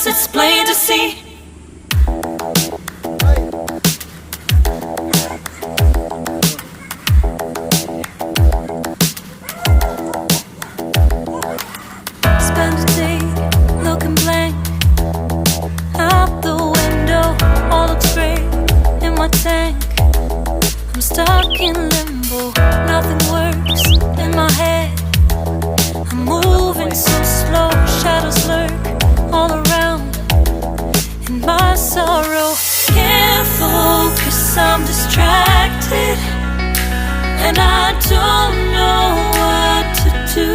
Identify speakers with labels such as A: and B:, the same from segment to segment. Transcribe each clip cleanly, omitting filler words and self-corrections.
A: It's plain to see. Spend a day looking blank out the window. All looks great in my tank. I'm stuck in limbo. Nothing works in my head. I'm moving so slow. Shadows lurk all around in my sorrow. Can't focus, I'm distracted, and I don't know what to do.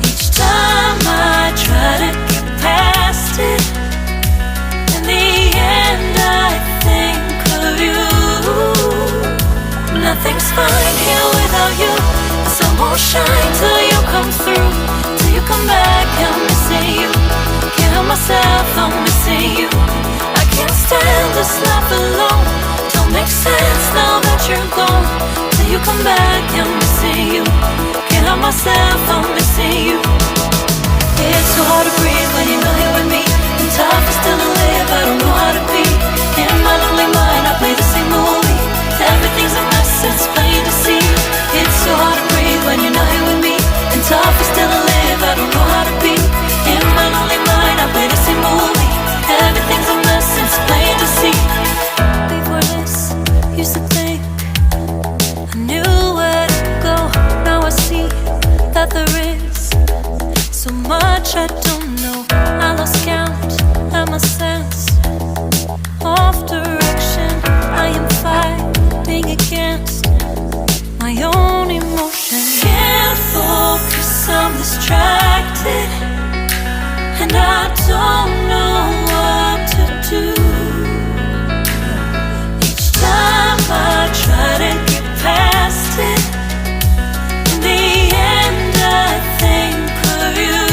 A: Each time I try to get past it, in the end I think of you. Nothing's fine here without you. The sun won't shine till you come through. Till you come back, I'm missing you. Can't help myself, I'm missing you. I can't stand this life alone. Don't make sense now that you're gone. Till you come back, I'm missing you. Can't help myself, I'm missing you. It's so hard to breathe when you're not here with me. And tough is still to live, I don't know how to be. In my lonely mind, I play the same movie. Everything's a mess, it's plain to see. It's so hard to breathe I don't know. I lost count of my sense of direction. I am fighting against my own emotion. Can't focus, I'm distracted, and I don't know what to do. Each time I try to get past it, in the end I think of you.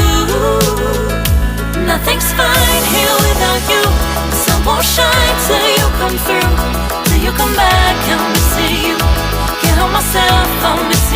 A: Nothing's fine here without you. The sun won't shine till you come through, till you come back. I'm missing you. Can't help myself, I'm missing you.